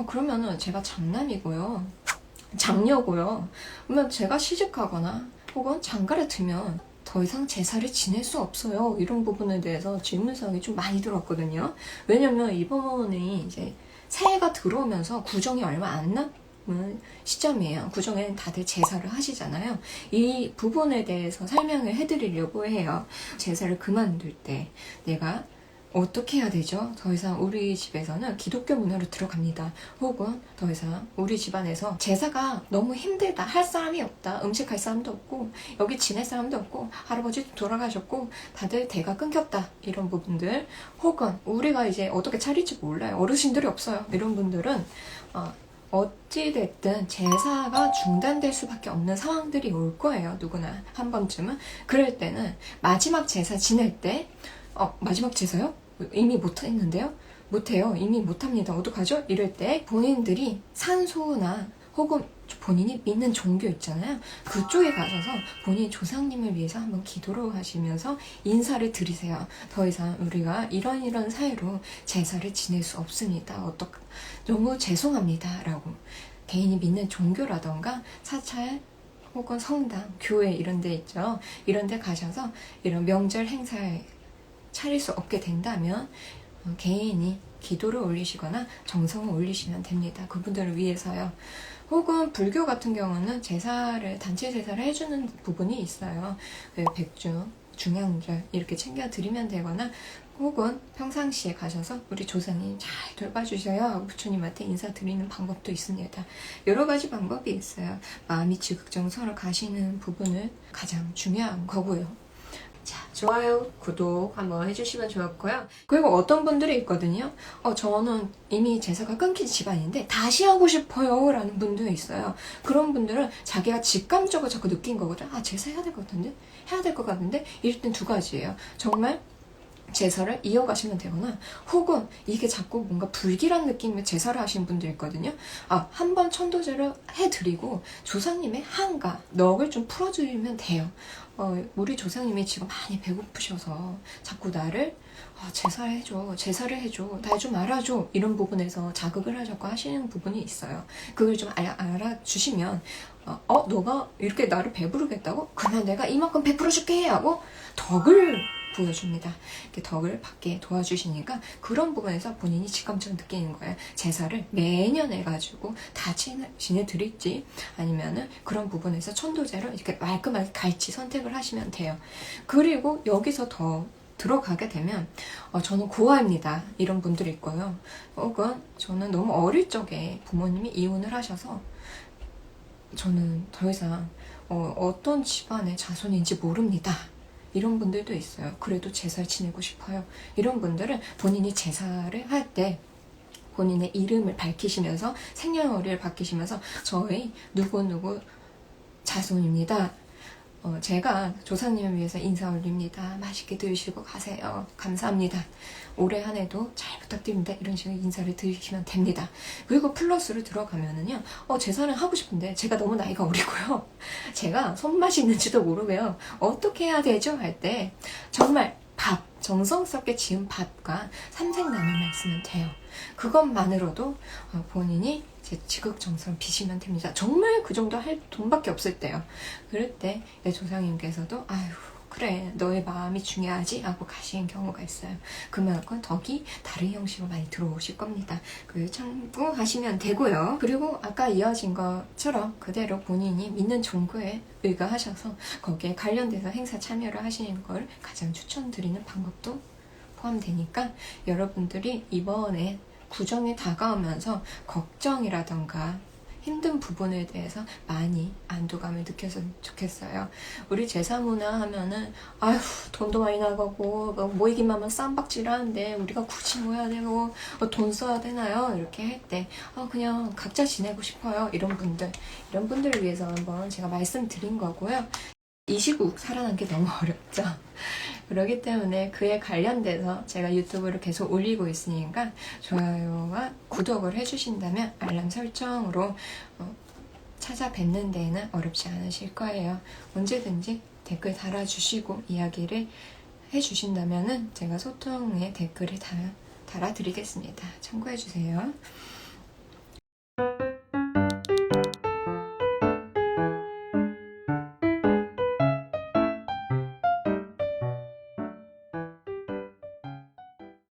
그러면은 제가 장남이고요. 장녀고요. 그러면 제가 시집가거나 혹은 장가를 들면 더 이상 제사를 지낼 수 없어요. 이런 부분에 대해서 질문사항이 좀 많이 들었거든요. 왜냐면 이번에 이제 새해가 들어오면서 구정이 얼마 안 남은 시점이에요. 구정에는 다들 제사를 하시잖아요. 이 부분에 대해서 설명을 해드리려고 해요. 제사를 그만둘 때 내가 어떻게 해야 되죠? 더 이상 우리 집에서는 기독교 문화로 들어갑니다. 혹은 더 이상 우리 집안에서 제사가 너무 힘들다. 할 사람이 없다. 음식할 사람도 없고 여기 지낼 사람도 없고 할아버지도 돌아가셨고 다들 대가 끊겼다. 이런 부분들 혹은 우리가 이제 어떻게 차릴지 몰라요. 어르신들이 없어요. 이런 분들은 어찌됐든 제사가 중단될 수밖에 없는 상황들이 올 거예요. 누구나 한 번쯤은. 그럴 때는 마지막 제사 지낼 때 마지막 제사요? 이미 못했는데요? 못해요. 이미 못합니다. 어떡하죠? 이럴 때 본인들이 산소나 혹은 본인이 믿는 종교 있잖아요. 그쪽에 가셔서 본인 조상님을 위해서 한번 기도를 하시면서 인사를 드리세요. 더 이상 우리가 이런 사이로 제사를 지낼 수 없습니다. 너무 죄송합니다. 라고 개인이 믿는 종교라던가 사찰 혹은 성당, 교회 이런 데 있죠. 이런 데 가셔서 이런 명절 행사에 차릴 수 없게 된다면 개인이 기도를 올리시거나 정성을 올리시면 됩니다. 그분들을 위해서요. 혹은 불교 같은 경우는 단체 제사를 해주는 부분이 있어요. 백중, 중양절 이렇게 챙겨드리면 되거나 혹은 평상시에 가셔서 우리 조상님 잘 돌봐주셔요. 부처님한테 인사드리는 방법도 있습니다. 여러 가지 방법이 있어요. 마음이 지극정성으로 가시는 부분을 가장 중요한 거고요. 자, 좋아요, 구독 한번 해주시면 좋았고요. 그리고 어떤 분들이 있거든요. 저는 이미 제사가 끊긴 집안인데 다시 하고 싶어요 라는 분들이 있어요. 그런 분들은 자기가 직감적으로 자꾸 느낀 거거든. 제사 해야 될 것 같은데? 해야 될 것 같은데? 이럴 땐 두 가지예요. 정말 제사를 이어가시면 되거나 혹은 이게 자꾸 뭔가 불길한 느낌의 제사를 하시는 분들 있거든요. 한번 천도제를 해드리고 조상님의 한가, 넋을 좀 풀어주면 돼요. 우리 조상님이 지금 많이 배고프셔서 자꾸 나를 제사를 해줘, 날 좀 알아줘 이런 부분에서 자극을 하자고 하시는 부분이 있어요. 그걸 좀 알아주시면 너가 이렇게 나를 배부르겠다고? 그러면 내가 이만큼 베풀어줄게 하고 덕을 보여줍니다. 이렇게 덕을 받게 도와주시니까 그런 부분에서 본인이 직감적으로 느끼는 거예요. 제사를 매년 해가지고 다 지내드릴지 아니면은 그런 부분에서 천도제를 이렇게 말끔하게 갈지 선택을 하시면 돼요. 그리고 여기서 더 들어가게 되면 저는 고아입니다. 이런 분들이 있고요. 혹은 저는 너무 어릴 적에 부모님이 이혼을 하셔서 저는 더 이상 어떤 집안의 자손인지 모릅니다. 이런 분들도 있어요. 그래도 제사를 지내고 싶어요. 이런 분들은 본인이 제사를 할 때 본인의 이름을 밝히시면서 생년월일을 밝히시면서 저희 누구누구 자손입니다. 제가 조상님을 위해서 인사 올립니다. 맛있게 드시고 가세요. 감사합니다. 올해 한 해도 잘 부탁드립니다. 이런 식으로 인사를 드리시면 됩니다. 그리고 플러스를 들어가면은요, 제사를 하고 싶은데 제가 너무 나이가 어리고요. 제가 손맛이 있는지도 모르고요. 어떻게 해야 되죠? 할 때 정말 정성스럽게 지은 밥과 삼색라면만 있으면 돼요. 그것만으로도 본인이 지극정성 비시면 됩니다. 정말 그 정도 할 돈밖에 없을 때요. 그럴 때 내 조상님께서도 그래 너의 마음이 중요하지 하고 가시는 경우가 있어요. 그만큼 덕이 다른 형식으로 많이 들어오실 겁니다. 그 참고하시면 되고요. 그리고 아까 이어진 것처럼 그대로 본인이 믿는 종교에 의거하셔서 거기에 관련돼서 행사 참여를 하시는 걸 가장 추천드리는 방법도 포함되니까 여러분들이 이번에 구정이 다가오면서 걱정이라던가 힘든 부분에 대해서 많이 안도감을 느꼈으면 좋겠어요. 우리 제사문화 하면은 돈도 많이 나가고 모이기만 하면 쌈박질하는데 우리가 굳이 모여야 되고 돈 써야 되나요? 이렇게 할 때 그냥 각자 지내고 싶어요. 이런 분들을 위해서 한번 제가 말씀드린 거고요. 이 시국 살아남기 너무 어렵죠. 그렇기 때문에 그에 관련돼서 제가 유튜브를 계속 올리고 있으니까 좋아요와 구독을 해주신다면 알람 설정으로 찾아뵙는 데에는 어렵지 않으실 거예요. 언제든지 댓글 달아주시고 이야기를 해주신다면 제가 소통의 댓글을 달아드리겠습니다. 참고해주세요.